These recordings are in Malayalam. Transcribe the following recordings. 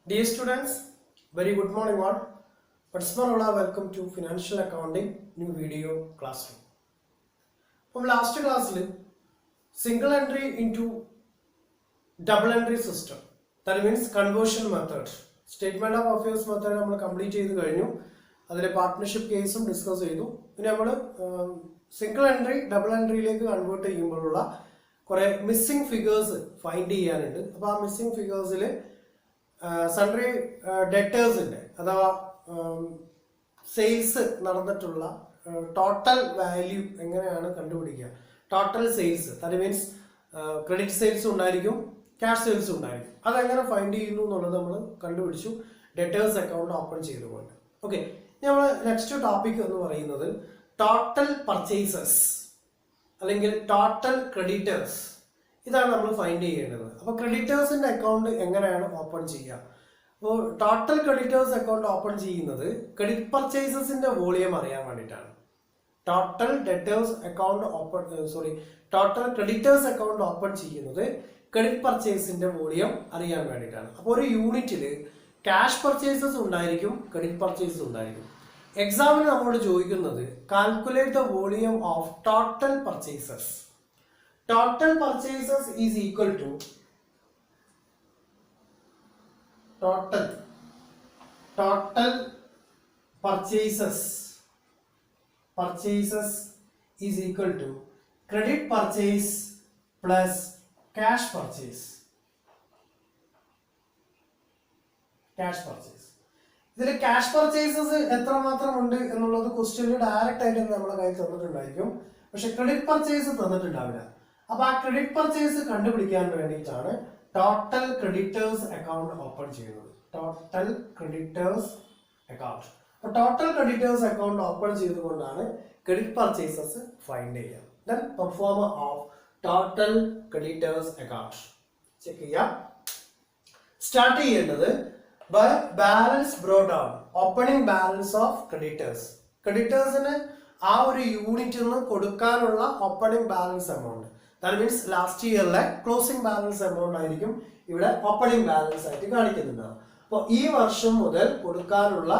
Dear students, very good morning all. Patsmarola, welcome to Financial Accounting new video classroom. From last class, single entry into double entry system. That means conversion method. Statement of affairs method we complete the partnership case discuss single entry, double entry convert missing figures find missing figures sundry debtors sales total value total sales, that means credit sales cash sales find debtors account open. Okay, now next topic total purchases അല്ലെങ്കിൽ total creditors ഇതാണ് നമ്മൾ ഫൈൻഡ് ചെയ്യേണ്ടത്. അപ്പോൾ ക്രെഡിറ്റേഴ്സിന്റെ അക്കൗണ്ട് എങ്ങനെയാണ് ഓപ്പൺ ചെയ്യുക? അപ്പോൾ ടോട്ടൽ ക്രെഡിറ്റേഴ്സ് അക്കൗണ്ട് ഓപ്പൺ ചെയ്യുന്നത് ക്രെഡിറ്റ് പർച്ചേസസിന്റെ വോളിയം അറിയാൻ വേണ്ടിയിട്ടാണ്. Total debtors account total creditors account open ചെയ്യുന്നത് ക്രെഡിറ്റ് പർച്ചേസിന്റെ വോളിയം അറിയാൻ വേണ്ടിയിട്ടാണ്. അപ്പോൾ ഒരു യൂണിറ്റിൽ ക്യാഷ് പർച്ചേസസ് ഉണ്ടായിരിക്കും, ക്രെഡിറ്റ് പർച്ചേസസ് ഉണ്ടായിരിക്കും. എക്സാമിന് നമ്മളോട് ചോദിക്കുന്നത് calculate the volume of total purchases. Total purchases is equal to total purchases is equal to credit purchase plus cash purchase. ഇതിൽ ക്യാഷ് പർച്ചേസസ് എത്രമാത്രം ഉണ്ട് എന്നുള്ളത് ക്വസ്റ്റ്യനിൽ ഡയറക്റ്റ് ആയിട്ട് നമ്മുടെ കയ്യിൽ തന്നിട്ടുണ്ടായിരിക്കും, പക്ഷെ ക്രെഡിറ്റ് പർച്ചേസ് തന്നിട്ടുണ്ടാവില്ല. അപ്പോൾ ആ ക്രെഡിറ്റ് പർച്ചേസ് കണ്ടുപിടിക്കാൻ വേണ്ടിയിട്ടാണ് ടോട്ടൽ ക്രെഡിറ്റേഴ്സ് അക്കൗണ്ട് ഓപ്പൺ ചെയ്യുന്നത്. Total creditors account. അപ്പോൾ ടോട്ടൽ ക്രെഡിറ്റേഴ്സ് അക്കൗണ്ട് ഓപ്പൺ ചെയ്തുകൊണ്ടാണ് ക്രെഡിറ്റ് പർച്ചേസസ് ഫൈൻഡ് ചെയ്യുക. Then proforma of total creditors account check ചെയ്യാം. സ്റ്റാർട്ട് ചെയ്യേണ്ടത് by balance brought down, opening balance of creditors. ക്രെഡിറ്റേഴ്സിന് ആ ഒരു യൂണിറ്റിൽ നിന്ന് കൊടുക്കാനുള്ള opening balance amount, that means last ഇയറിലെ ക്ലോസിംഗ് ബാലൻസ് എമൗണ്ട് ആയിരിക്കും ഇവിടെ ഓപ്പണിംഗ് ബാലൻസ് ആയിട്ട് കാണിക്കുന്നുണ്ടാവും. അപ്പോൾ ഈ വർഷം മുതൽ കൊടുക്കാനുള്ള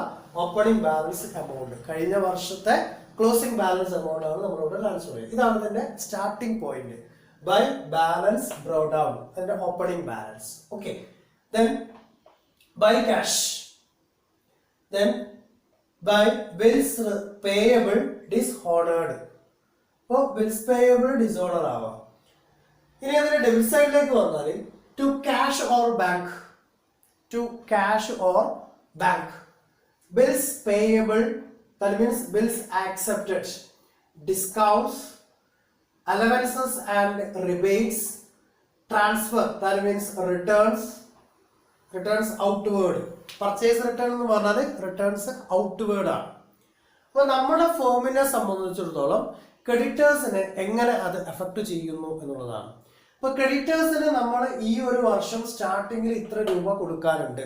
ഓപ്പണിംഗ് ബാലൻസ് എമൗണ്ട് കഴിഞ്ഞ വർഷത്തെ ക്ലോസിംഗ് ബാലൻസ് എമൗണ്ട് ആണ് നമ്മളിവിടെ ട്രാൻസ്ഫർ ചെയ്യുക. ഇതാണ് ഇതിന്റെ starting point by balance brought down, അതിന്റെ opening balance. Okay, then by cash, then by bills payable dishonoured. അപ്പോൾ ബിൽസ് പേയബിൾ ഡിസോർഡർ ആവാം. ഇനി അതിന്റെ ഡെബിറ്റ് സൈഡിലേക്ക് വന്നാൽ to cash or bank, to cash or bank, bills payable, that means bills accepted, discounts, allowances and rebates, transfer, that means returns outward. Purchase return എന്ന് പറഞ്ഞാൽ റിട്ടേൺസ് ഔട്ട്വേർഡ് ആണ്. അപ്പോൾ നമ്മുടെ ഫോമിനെ സംബന്ധിച്ചിടത്തോളം ക്രെഡിറ്റേഴ്സിനെ എങ്ങനെ അത് എഫക്ട് ചെയ്യുന്നു എന്നുള്ളതാണ്. അപ്പോൾ ക്രെഡിറ്റേഴ്സിന് നമ്മൾ ഈ ഒരു വർഷം സ്റ്റാർട്ടിങ്ങിൽ ഇത്ര രൂപ കൊടുക്കാനുണ്ട്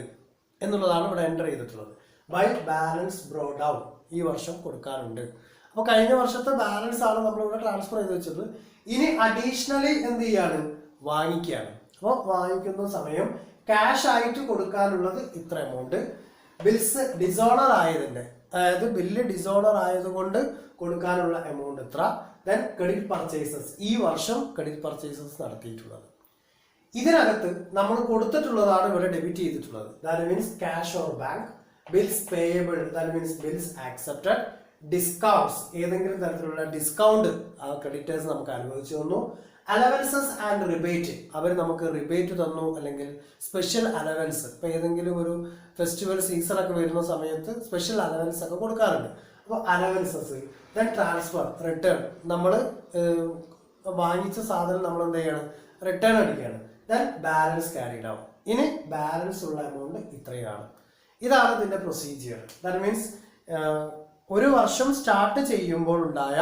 എന്നുള്ളതാണ് ഇവിടെ എൻ്റർ ചെയ്തിട്ടുള്ളത്. ബൈ ബാലൻസ് ബ്രോ ഡൗൺ, ഈ വർഷം കൊടുക്കാനുണ്ട്. അപ്പോൾ കഴിഞ്ഞ വർഷത്തെ ബാലൻസ് ആണ് നമ്മളിവിടെ ട്രാൻസ്ഫർ ചെയ്ത് വെച്ചത്. ഇനി അഡീഷണലി എന്ത് ചെയ്യാണ്, വാങ്ങിക്കുകയാണ്. അപ്പോൾ വാങ്ങിക്കുന്ന സമയം ക്യാഷ് ആയിട്ട് കൊടുക്കാനുള്ളത് ഇത്ര എമൗണ്ട്, ബിൽസ് ഡിസോണർ ആയതിൻ്റെ, അതായത് ബില്ല് ഡിസോർഡർ ആയതുകൊണ്ട് കൊടുക്കാനുള്ള എമൗണ്ട് എത്ര, ദെൻ ക്രെഡിറ്റ് പർച്ചേസസ്, ഈ വർഷം ക്രെഡിറ്റ് പർച്ചേസസ് നടത്തിയിട്ടുള്ളത്. ഇതിനകത്ത് നമ്മൾ കൊടുത്തിട്ടുള്ളതാണ് ഇവിടെ ഡെബിറ്റ് ചെയ്തിട്ടുള്ളത്. That means cash or bank, bills payable, that means bills accepted, discounts, ഏതെങ്കിലും തരത്തിലുള്ള ഡിസ്കൗണ്ട് ആ ക്രെഡിറ്റേഴ്സ് നമുക്ക് അനുവദിച്ചു തന്നു, അലവൻസസ് ആൻഡ് റിബേറ്റ്, അവർ നമുക്ക് റിബേറ്റ് തന്നു, അല്ലെങ്കിൽ സ്പെഷ്യൽ അലവൻസ്, ഇപ്പം ഏതെങ്കിലും ഒരു ഫെസ്റ്റിവൽ സീസൺ ഒക്കെ വരുന്ന സമയത്ത് സ്പെഷ്യൽ അലവൻസ് ഒക്കെ കൊടുക്കാറുണ്ട്. അപ്പോൾ അലവൻസസ്, ദെൻ ട്രാൻസ്ഫർ, റിട്ടേൺ, നമ്മൾ വാങ്ങിച്ച സാധനം നമ്മൾ എന്ത് ചെയ്യണം, റിട്ടേൺ അടിക്കുകയാണ്, ദെൻ ബാലൻസ് ക്യാരിഡ് ആവും. ഇനി ബാലൻസ് ഉള്ള എമൗണ്ട് ഇത്രയാണ്. ഇതാണ് ഇതിൻ്റെ പ്രൊസീജിയർ. ദാറ്റ് മീൻസ് ഒരു വർഷം സ്റ്റാർട്ട് ചെയ്യുമ്പോൾ ഉണ്ടായ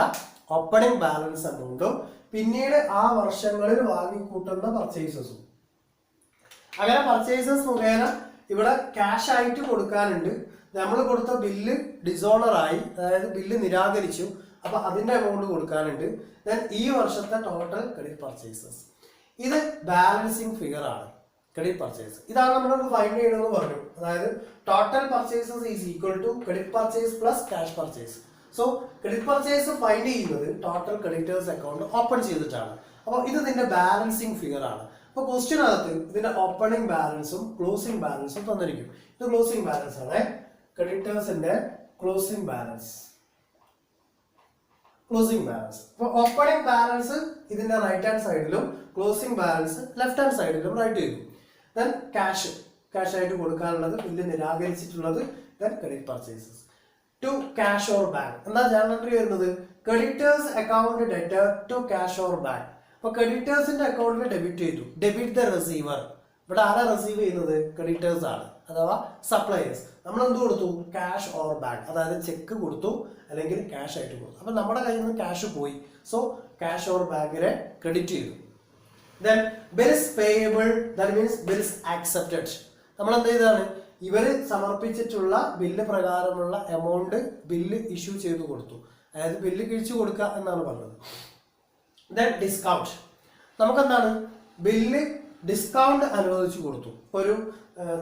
ഓപ്പണിംഗ് ബാലൻസ് എമൗണ്ടും പിന്നീട് ആ വർഷങ്ങളിൽ വാങ്ങിക്കൂട്ടുന്ന പർച്ചേസസും. അങ്ങനെ പർച്ചേസസ് മുഖേന ഇവിടെ ക്യാഷ് ആയിട്ട് കൊടുക്കാനുണ്ട്, നമ്മൾ കൊടുത്ത ബില്ല് ഡിസോണർ ആയി, അതായത് ബില്ല് നിരാകരിച്ചു, അപ്പൊ അതിന്റെ എമൗണ്ട് കൊടുക്കാനുണ്ട്. ദെൻ ഈ വർഷത്തെ ടോട്ടൽ ക്രെഡിറ്റ് പർച്ചേസസ്, ഇത് ബാലൻസിങ് ഫിഗർ ആണ്. Credit purchase. ഇതാണ് നമ്മൾ ഫൈൻഡ് ചെയ്യണമെന്ന് പറഞ്ഞു. അതായത് total purchases is equal to credit purchase plus cash purchase. So credit purchase find ചെയ്യുന്നത് ടോട്ടൽ ക്രെഡിറ്റേഴ്സ് അക്കൗണ്ട് ഓപ്പൺ ചെയ്തിട്ടാണ്. അപ്പോൾ ഇത് ഇതിന്റെ ബാലൻസിങ് ഫിഗർ ആണ്. അപ്പോൾ ക്വസ്റ്റ്യനകത്ത് ഇതിന്റെ ഓപ്പണിംഗ് ബാലൻസും ക്ലോസിംഗ് ബാലൻസും തന്നിരിക്കും. ഇത് ക്ലോസിംഗ് ബാലൻസ് ആണ്. ക്രെഡിറ്റേഴ്സിന്റെ ക്ലോസിംഗ് ബാലൻസ്. അപ്പോൾ ഓപ്പണിംഗ് ബാലൻസ് ഇതിന്റെ റൈറ്റ് ഹാൻഡ് സൈഡിലും ക്ലോസിംഗ് ബാലൻസ് ലെഫ്റ്റ് ഹാൻഡ് സൈഡിലും റൈറ്റ് ചെയ്തു. ദെൻ ക്യാഷ് ആയിട്ട് കൊടുക്കാനുള്ളത്, ബില്ല് നിരാകരിച്ചിട്ടുള്ളത്. Then credit purchases to cash or bank. എന്താ ജേർണൽ എൻട്രി വരുന്നത്? Creditors account debtor to cash or bank. അപ്പൊ ക്രെഡിറ്റേഴ്സിന്റെ അക്കൗണ്ടിൽ ഡെബിറ്റ് ചെയ്തു. Debit the receiver. ഇവിടെ ആരാ റിസീവ് ചെയ്യുന്നത്? ക്രെഡിറ്റേഴ്സ് ആണ്, അഥവാ സപ്ലയേഴ്സ്. നമ്മൾ എന്ത് കൊടുത്തു? ക്യാഷ് ഓർ ബാങ്ക്, അതായത് ചെക്ക് കൊടുത്തു അല്ലെങ്കിൽ ക്യാഷ് ആയിട്ട് കൊടുത്തു. അപ്പൊ നമ്മുടെ കയ്യിൽ നിന്ന് ക്യാഷ് പോയി. സോ ക്യാഷ് ഓർ ബാങ്കിനെ ക്രെഡിറ്റ് ചെയ്തു. Then bills payable, that means bills accepted. നമ്മൾ എന്ത് ചെയ്താണ്? ഇവര് സമർപ്പിച്ചിട്ടുള്ള ബില്ല് പ്രകാരമുള്ള എമൗണ്ട് ബില്ല് ഇഷ്യൂ ചെയ്ത് കൊടുത്തു. അതായത് ബില്ല് കിഴിച്ചു കൊടുക്കുക എന്നാണ് പറഞ്ഞത്. Then discount. നമുക്കെന്താണ്? ബില്ല് ഡിസ്കൗണ്ട് അനുവദിച്ചു കൊടുത്തു. ഒരു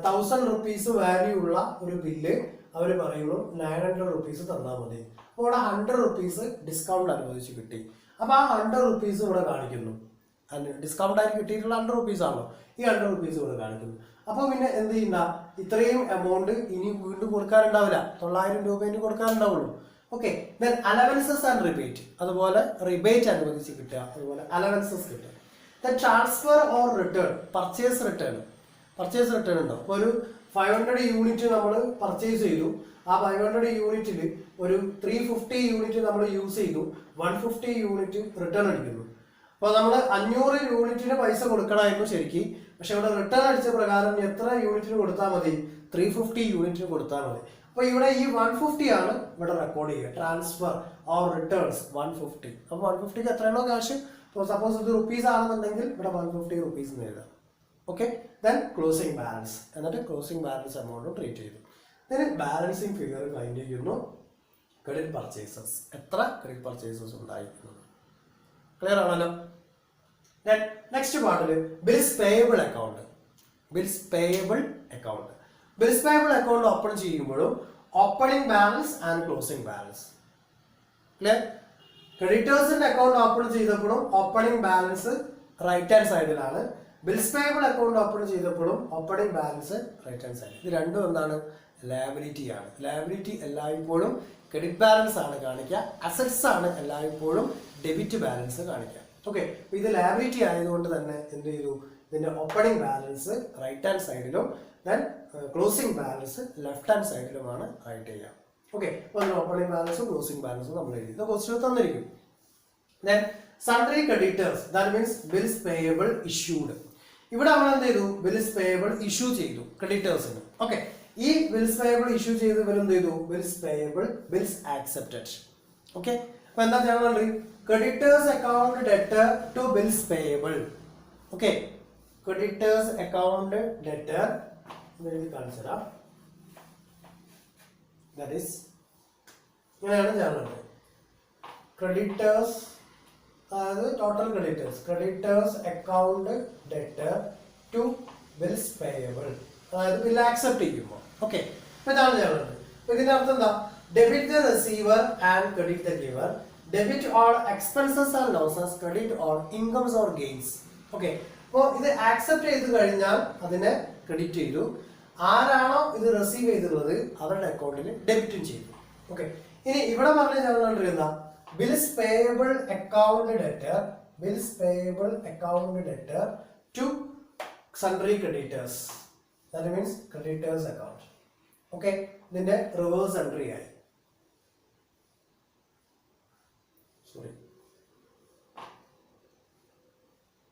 1000 rupees വാല്യൂ ഉള്ള ഒരു ബില്ല് അവർ പറയുന്നു 900 rupees തന്നാൽ മതി. അപ്പോൾ ഇവിടെ 100 rupees ഡിസ്കൗണ്ട് അനുവദിച്ച് കിട്ടി. അപ്പൊ ആ 100 rupees ഇവിടെ കാണിക്കുന്നു. ഡിസ്കൗണ്ട് ആയി കിട്ടിയിട്ടുള്ള 100 rupees ആണല്ലോ. ഈ 100 rupees ഇവിടെ കാണിക്കുന്നു. അപ്പൊ പിന്നെ എന്ത് ചെയ്യണ്ട? ഇത്രയും എമൗണ്ട് ഇനി വീണ്ടും കൊടുക്കാനുണ്ടാവില്ല. 900 രൂപ ഇനി കൊടുക്കാനുണ്ടാവുള്ളൂ. Okay. Then allowances and rebate. അതുപോലെ റിബേറ്റ് അനുവദിച്ച് കിട്ടുക, അതുപോലെ അലവൻസസ് കിട്ടുക. Then transfer or return. Purchase return ഉണ്ടോ? അപ്പോൾ ഒരു 500 യൂണിറ്റ് നമ്മൾ പർച്ചേസ് ചെയ്തു. ആ 500 യൂണിറ്റിൽ ഒരു 350 യൂണിറ്റ് നമ്മൾ യൂസ് ചെയ്തു. 150 യൂണിറ്റ് റിട്ടേൺ അടിക്കുന്നു. അപ്പോൾ നമ്മൾ 500 യൂണിറ്റിന് പൈസ കൊടുക്കണമായിരുന്നു ശരിക്കും. പക്ഷെ ഇവിടെ റിട്ടേൺ അടിച്ച പ്രകാരം എത്ര യൂണിറ്റിന് കൊടുത്താൽ മതി? 350 യൂണിറ്റിന് കൊടുത്താൽ മതി. അപ്പോൾ ഇവിടെ ഈ 150 ആണ് ഇവിടെ റെക്കോർഡ് ചെയ്യുക. Transfer or returns 150. അപ്പോൾ 150ക്ക് എത്രയാണോ ക്യാഷ്? ഇപ്പോൾ സപ്പോസ് ഇത് റുപ്പീസ് ആണെന്നുണ്ടെങ്കിൽ ഇവിടെ 150 rupees എന്ന് എഴുതാം. ഓക്കെ. Then closing balance. എന്നിട്ട് ക്ലോസിംഗ് ബാലൻസ് എമൗണ്ടും ട്രീറ്റ് ചെയ്തു. ദെൻ ബാലൻസിങ് ഫിഗർ ഫൈൻഡ് ചെയ്യുന്നു. Credit purchases. എത്ര ക്രെഡിറ്റ് പർച്ചേസസ് ഉണ്ടായിരിക്കുന്നത്? ക്ലിയർ ആണല്ലോ. നെക്സ്റ്റ് പാർട്ടിൽ bills payable account. Bills payable account open ചെയ്യുമ്പോഴും opening balance and closing balance. Clear? ക്രെഡിറ്റേഴ്സിന്റെ അക്കൗണ്ട് ഓപ്പൺ ചെയ്തപ്പോഴും ഓപ്പണിംഗ് ബാലൻസ് റൈറ്റ് ഹാൻഡ് സൈഡിലാണ്. ബിൽസ് പേയബിൾ അക്കൗണ്ട് ഓപ്പൺ ചെയ്തപ്പോഴും opening balance right hand side. ഇത് രണ്ടും എന്താണ്? ലയബിലിറ്റി ആണ്. ലയബിലിറ്റി എല്ലായ്പ്പോഴും ക്രെഡിറ്റ് ബാലൻസ് ആണ് കാണിക്കുക. അസറ്റ്സ് ആണ് എല്ലായ്പ്പോഴും ഡെബിറ്റ് ബാലൻസ് കാണിക്കുക. ഓക്കെ. അപ്പൊ ഇത് ലയബിലിറ്റി ആയതുകൊണ്ട് തന്നെ എന്ത് ചെയ്തു? ഇതിന്റെ ഓപ്പണിംഗ് ബാലൻസ് റൈറ്റ് ഹാൻഡ് സൈഡിലും then closing balance left hand സൈഡിലുമാണ് റൈറ്റ് ചെയ്യുക. ഓക്കെ. അപ്പോൾ ഓപ്പണിംഗ് ബാലൻസും ക്ലോസിംഗ് ബാലൻസും നമ്മൾ എഴുതി. ഇത് ക്വസ്റ്റ്യൻ തന്നിരിക്കും. Then sundry creditors, that means bills payable issued. ഇവിടെ നമ്മൾ എന്ത് ചെയ്തു? ബിൽസ് പേയബിൾ ഇഷ്യൂ ചെയ്തു ക്രെഡിറ്റേഴ്സിന്. ഓക്കെ. ഈ ബിൽസ് പേയബിൾ ഇഷ്യൂ ചെയ്ത് ഇവരെന്ത് ചെയ്തു? Bills accepted. ഓക്കെ. അപ്പൊ എന്താ journal entry? Creditors account debtor to bills payable. Okay. Creditors account debtor കാണിച്ചതാ. That is ഇങ്ങനെയാണ് ജേർണൽ എൻട്രി. ക്രെഡിറ്റേഴ്സ്, അതായത് total creditors account debtor to bills payable, അതായത് ബില്ല് ആക്സെപ്റ്റ് ചെയ്യുമ്പോൾ. ഓക്കെ. അപ്പൊ ഇതാണ് ജേർണൽ എൻട്രി. അപ്പൊ ഇതിന്റെ അർത്ഥം എന്താ? Debit the receiver and credit the giver. Debit all expenses or losses, credit all incomes or gains. Okay. അപ്പോൾ ഇത് ആക്സെപ്റ്റ് ചെയ്ത് കഴിഞ്ഞാൽ അതിനെ ക്രെഡിറ്റ് ചെയ്തു. ആരാണോ ഇത് റിസീവ് ചെയ്തിട്ടുള്ളത് അവരുടെ അക്കൗണ്ടിൽ ഡെബിറ്റും ചെയ്തു. ഓക്കെ. ഇനി ഇവിടെ പറഞ്ഞ ജേർണൽ എൻട്രി എന്താ? Bills payable account debtor to sundry creditors. That means creditors account. Okay. ഇതിന്റെ റിവേഴ്സ് എൻട്രി ആയി.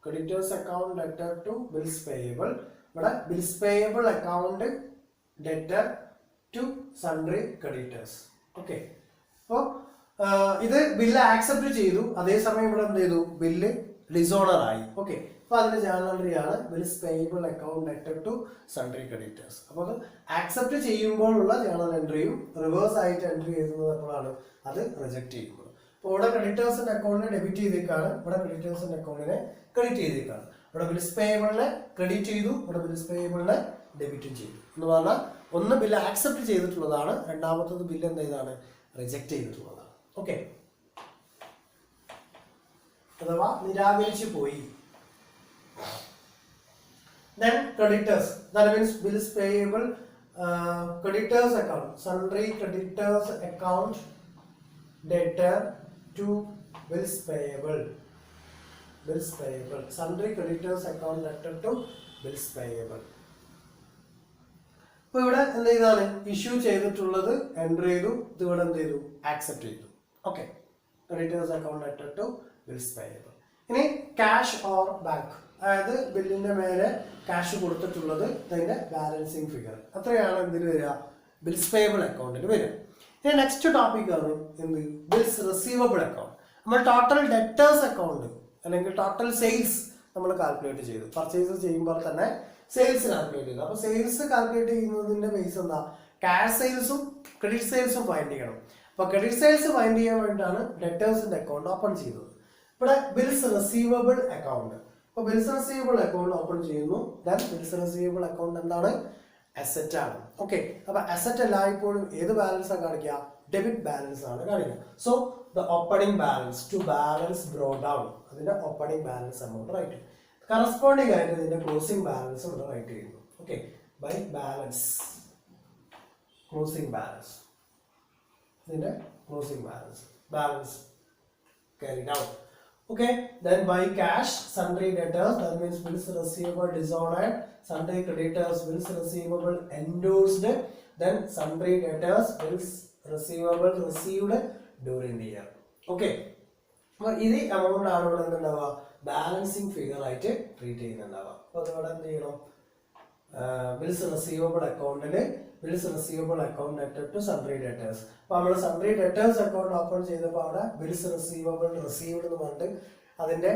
Creditors account debtor to bills payable. ഇവിടെ bills payable account debtor to sundry creditors. Okay. അപ്പോൾ ഇത് ബില്ല് ആക്സെപ്റ്റ് ചെയ്തു. അതേസമയം ഇവിടെ എന്ത് ചെയ്തു? ബില്ല് ഡിസോണർ ആയി. ഓക്കെ. അപ്പൊ അതിന്റെ ജേർണൽ എൻട്രി ആണ് bills payable account debtor to sundry creditors. അപ്പോൾ അത് ആക്സെപ്റ്റ് ചെയ്യുമ്പോഴുള്ള ജേർണൽ എൻട്രിയും റിവേഴ്സ് ആയിട്ട് എൻട്രി ചെയ്യുന്നത് എപ്പോഴാണ്? അത് റിജക്ട് ചെയ്യുമ്പോൾ. അപ്പോൾ ഇവിടെ ക്രെഡിറ്റേഴ്സിന്റെ അക്കൗണ്ടിനെ ഡെബിറ്റ് ചെയ്തേക്കാണ്, ഇവിടെ ക്രെഡിറ്റേഴ്സിന്റെ അക്കൗണ്ടിനെ ക്രെഡിറ്റ് ചെയ്തേക്കാണ്. ഇവിടെ ബിൽസ് പേയബിളിനെ ക്രെഡിറ്റ് ചെയ്തു, ഇവിടെ ബിൽസ് പേയബിളിനെ ഡെബിറ്റും ചെയ്തു എന്ന് പറഞ്ഞാൽ ഒന്ന് ബില്ല് ആക്സെപ്റ്റ് ചെയ്തിട്ടുള്ളതാണ്, രണ്ടാമത്തത് ബില്ല് എന്ത് ചെയ്താണ് റിജക്റ്റ് ചെയ്തിട്ടുള്ളതാണ്. ഓക്കെ, അഥവാ നിരാകരിച്ചു പോയി. Then creditors, that means bills payable, creditors account, sundry creditors account, debtor to bills payable, sundry creditors account debtor to bills payable. അപ്പോൾ ഇവിടെ എന്ത് ചെയ്താണ് ഇഷ്യൂ ചെയ്തിട്ടുള്ളത് എൻ്റർ ചെയ്തു, ഇത് ഇവിടെ എന്ത് ചെയ്തു ആക്സെപ്റ്റ് ചെയ്തു. Okay, creditors account debtor to bills payable. ഇനി ക്യാഷ് ഓർ ബാങ്ക്, അതായത് ബില്ലിന്റെ മേലെ ക്യാഷ് കൊടുത്തിട്ടുള്ളത് ഇതിന്റെ ബാലൻസിങ് ഫിഗർ അത്രയാണ് എന്തിൽ വരിക ബിൽസ് പേയബിൾ അക്കൗണ്ടിൽ വരിക. ഇനി നെക്സ്റ്റ് ടോപ്പിക് ആണ് എന്ത് ബിൽസ് റിസീവബിൾ അക്കൗണ്ട്. നമ്മൾ ടോട്ടൽ ഡെറ്റേഴ്സ് അക്കൗണ്ട് അല്ലെങ്കിൽ ടോട്ടൽ സെയിൽസ് നമ്മൾ കാൽക്കുലേറ്റ് ചെയ്തു, പർച്ചേസ് ചെയ്യുമ്പോൾ തന്നെ സെയിൽസ് കാൽക്കുലേറ്റ് ചെയ്തു. അപ്പോൾ സെയിൽസ് കാൽക്കുലേറ്റ് ചെയ്യുന്നതിന്റെ ബേസ് എന്താ ക്യാഷ് സെയിൽസും ക്രെഡിറ്റ് സെയിൽസും ഫൈൻഡ് ചെയ്യണം. അപ്പോൾ ക്രെഡിറ്റ് സെയിൽസ് ഫൈൻഡ് ചെയ്യാൻ വേണ്ടിയിട്ടാണ് ഡെറ്റേഴ്സിന്റെ അക്കൗണ്ട് ഓപ്പൺ ചെയ്തത്. ഇവിടെ ബിൽസ് റിസീവബിൾ അക്കൗണ്ട്, അപ്പോൾ ബിൽസ് റിസീവബിൾ അക്കൗണ്ട് ഓപ്പൺ ചെയ്യുന്നു. ദെൻ ബിൽസ് റിസീവബിൾ അക്കൗണ്ട് എന്താണ് അസറ്റ് ആണ്. ഓക്കെ, അപ്പോൾ അസറ്റ് എല്ലായ്പ്പോഴും ഏത് ബാലൻസ് ആണ് കാണിക്കുക ഡെബിറ്റ് ബാലൻസ് ആണ് കാണിക്കുക. So the opening balance to balance brought down, അതിന്റെ opening balance amount right, corresponding ആയിട്ട് ഇതിന്റെ ക്ലോസിംഗ് ബാലൻസ് ഇവിടെ റൈറ്റ് ചെയ്യുന്നു. Okay, by balance closing balance, ഇതിന്റെ closing balance carried out. Okay, then by cash sundry debtors, that means bills receivable dishonored, sundry creditors bills receivable endorsed, then sundry debtors bills receivable received during the year. Okay, അപ്പോൾ ഇത് എമൗണ്ട് ആണ് ഇവിടെ എന്തുണ്ടാവുക ബാലൻസിങ് ഫിഗർ ആയിട്ട് ട്രീറ്റ് ചെയ്യുന്നുണ്ടാവുക. അപ്പോൾ അതോടെ എന്ത് ചെയ്യണം ബിൽസ് റിസീവബിൾ അക്കൗണ്ടിൽ bills receivable account debtor to sundry debtors. അപ്പോൾ നമ്മൾ സൺട്രി ഡെറ്റേഴ്സ് അക്കൗണ്ട് ഓപ്പൺ ചെയ്തപ്പോൾ അവിടെ ബിൽസ് റിസീവബിൾ റിസീവ്ഡ് എന്ന് പറഞ്ഞിട്ട് അതിന്റെ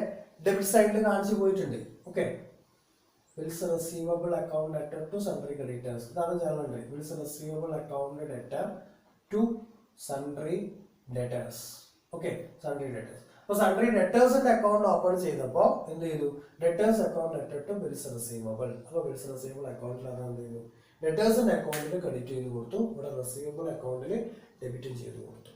ഡെബിറ്റ് സൈഡിൽ കാണിച്ചു പോയിട്ടുണ്ട്. Okay, bills receivable account debtor to sundry creditors, ഇതാണ് ചാനലുണ്ട് bills receivable account debtor to sundry debtors. Okay, sundry debtors. അപ്പോൾ സൺട്രി ഡെറ്റേഴ്സിന്റെ അക്കൗണ്ട് ഓപ്പൺ ചെയ്തപ്പോൾ എന്ത് ചെയ്തു debtors account debtor to bills receivable. അപ്പോൾ ബിൽസ് റിസീവബിൾ അക്കൗണ്ടിൽ അത് എന്ത് ചെയ്തു ഡെറ്റേഴ്സിന്റെ അക്കൗണ്ടിൽ ക്രെഡിറ്റ് ചെയ്ത് കൊടുത്തു, ഇവിടെ റിസീവബിൾ അക്കൗണ്ടിൽ ഡെബിറ്റും ചെയ്ത് കൊടുത്തു.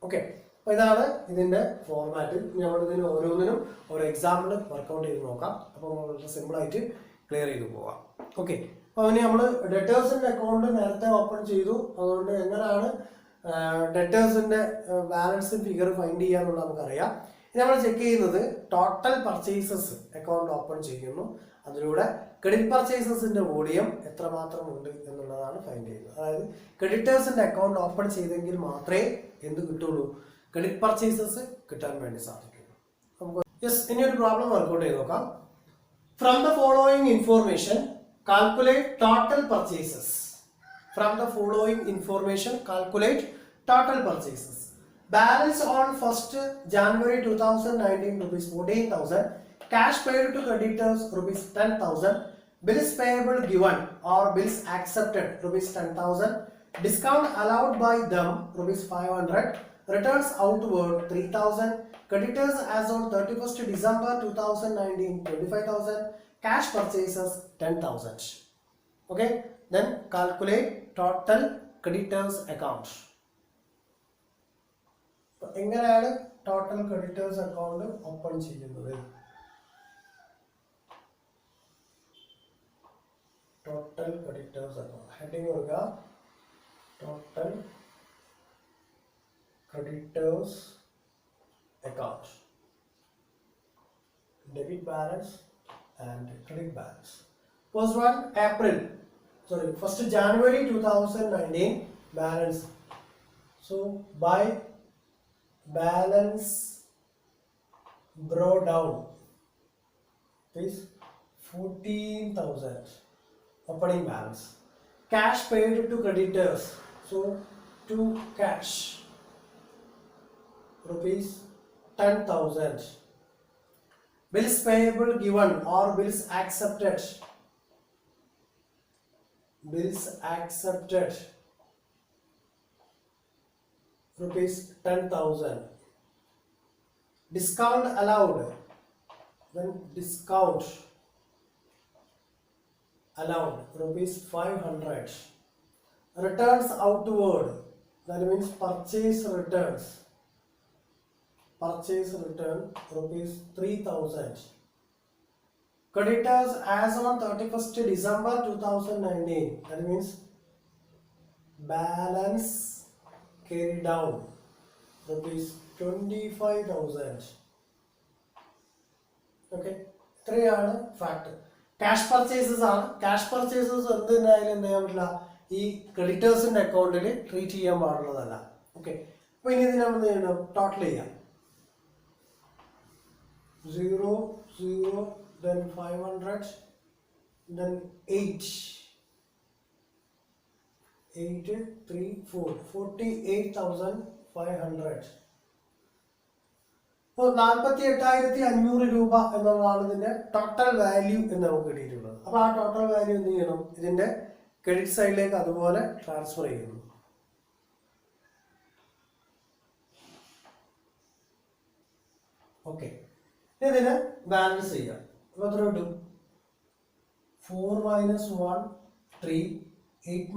ഓക്കെ, അപ്പോൾ ഇതാണ് ഇതിന്റെ ഫോർമാറ്റ്. നമ്മളിതിന് ഓരോന്നിനും ഓരോ എക്സാമ്പിൾ വർക്കൗട്ട് ചെയ്ത് നോക്കാം. അപ്പോൾ വളരെ സിമ്പിൾ ആയിട്ട് ക്ലിയർ ചെയ്ത് പോവാം. ഓക്കെ, അപ്പോൾ ഇനി നമ്മൾ ഡെറ്റേഴ്സിന്റെ അക്കൗണ്ട് നേരത്തെ ഓപ്പൺ ചെയ്തു, അതുകൊണ്ട് എങ്ങനെയാണ് ഡെറ്റേഴ്സിന്റെ ബാലൻസ് ഫിഗർ ഫൈൻഡ് ചെയ്യാന്നുള്ളത് നമുക്കറിയാം. ഇനി നമ്മൾ ചെക്ക് ചെയ്യുന്നത് ടോട്ടൽ പർച്ചേസസ് അക്കൗണ്ട് ഓപ്പൺ ചെയ്യുന്നു, അതിലൂടെ ക്രെഡിറ്റ് പർച്ചേസസിന്റെ വോളിയം എത്രമാത്രം ഉണ്ട് എന്നുള്ളതാണ് ഫൈൻഡ് ചെയ്യുന്നത്. അതായത് ക്രെഡിറ്റേഴ്സിന്റെ അക്കൗണ്ട് ഓപ്പൺ ചെയ്തെങ്കിൽ മാത്രമേ എന്ത് കിട്ടുള്ളൂ ക്രെഡിറ്റ് പർച്ചേസസ് കിട്ടാൻ വേണ്ടി സാധിക്കുള്ളൂ. നമുക്ക് ഇനി ഒരു പ്രോബ്ലം വർക്കൗട്ട് ചെയ്ത് നോക്കാം. From the following information calculate total purchases. From the following information, calculate total purchases. Balance on 1st January 2019 rupees 14,000. Cash paid to creditors rupees 10,000. Bills payable given or bills accepted rupees 10,000. Discount allowed by them rupees 500. Returns outward 3,000. Creditors as on 31st December 2019 25,000. Cash purchases 10,000. Okay, then calculate total creditors account. എങ്ങനെയാണ് ടോട്ടൽ ക്രെഡിറ്റേഴ്സ് അക്കൗണ്ട് ഓപ്പൺ ചെയ്യുന്നത്? ടോട്ടൽ ക്രെഡിറ്റേഴ്സ് അക്കൗണ്ട് ഹെഡിങ് കൊടുക്കുക total creditors account, debit balance and credit balance. First one first January 2019 balance. So by balance brought down is 14,000 opening balance. Cash paid to creditors, so to cash rupees 10,000. Bills payable given or bills accepted rupees 10,000. Discount allowed, then discount allowed rupees 500. Returns outward, that means purchase returns. Purchase return rupees 3000. Creditors as on 31st December 2019, that means balance carry down rupees 25,000. Okay, ഇത്രയാണ് ഫാക്ട്. ക്യാഷ് പർച്ചേസസ് ആണ്. ക്യാഷ് പർച്ചേസസ് എന്തായാലും എന്ത് ചെയ്യാൻ പറ്റില്ല, ഈ ക്രെഡിറ്റേഴ്സിന്റെ അക്കൗണ്ടിൽ ട്രീറ്റ് ചെയ്യാൻ പാടുള്ളതല്ല. ഓക്കെ, അപ്പൊ ഇനി ഇതിനെ എന്ത് ചെയ്യണം, ടോട്ടൽ ചെയ്യാം. 0 0 then 500 then 8 8 3 4 48,500. അപ്പോൾ 48,500 രൂപ എന്നുള്ളതാണ് ഇതിന്റെ ടോട്ടൽ വാല്യൂ എന്ന് നമുക്ക് കിട്ടിയിട്ടുള്ളത്. അപ്പൊ ആ ടോട്ടൽ വാല്യൂ എന്ത് ചെയ്യണം, ഇതിന്റെ ക്രെഡിറ്റ് സൈഡിലേക്ക് അതുപോലെ ട്രാൻസ്ഫർ ചെയ്യുന്നു. ഓക്കെ, ഇതിന് ബാലൻസ് ചെയ്യാം. അപ്പൊ എത്ര കിട്ടും? 4 - 1 3 8 -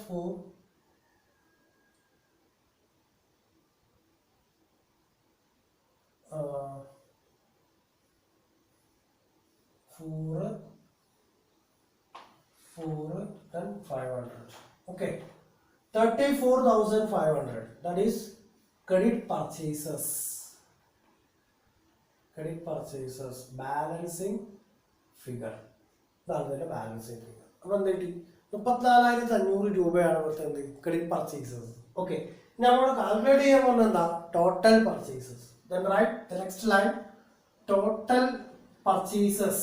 4 4 then 500. Okay, 34,500. That is credit purchases. Credit purchases balancing figure. ഇതാണ് ഇതിന്റെ ബാലൻസിങ് ഫിഗർ. അപ്പൊ എന്ത് കിട്ടി? 34,500 രൂപയാണ് ഇവിടുത്തെ എന്ത് ക്രെഡിറ്റ് പർച്ചേസസ്. ഓക്കെ, നമ്മൾ കാൽക്കുലേറ്റ് ചെയ്യാൻ പോകുന്നത് എന്താ? Total purchases. Then write the next line. Total purchases.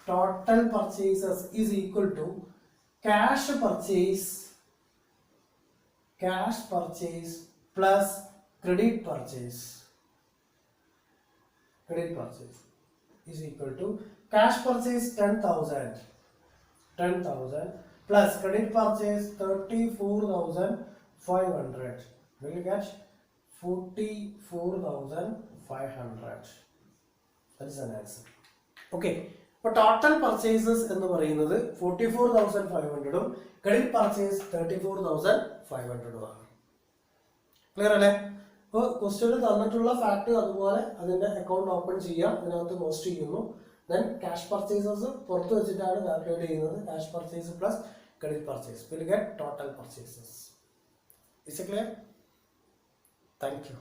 Total purchases is equal to cash purchase plus credit purchase. Credit purchase is equal to cash purchase 10,000 plus credit purchase 34,500. Will you get 44,500? That is an answer. Okay, അപ്പോൾ ടോട്ടൽ പർച്ചേസസ് എന്ന് പറയുന്നത് 44,500 ക്രെഡിറ്റ് പർച്ചേസ് 34,500 ആണ്. ക്ലിയർ അല്ലേ? അപ്പോൾ ക്വസ്റ്റ്യനിൽ തന്നിട്ടുള്ള ഫാക്ട് അതുപോലെ അതിന്റെ അക്കൗണ്ട് ഓപ്പൺ ചെയ്യാം, അതിനകത്ത് പോസ്റ്റ് ചെയ്യുന്നു. ദെൻ ക്യാഷ് പർച്ചേസസ് പുറത്ത് വെച്ചിട്ടാണ് കാൽക്കുലേറ്റ് ചെയ്യുന്നത്. Cash purchase plus credit purchase will get total purchases. Is it clear? Thank you.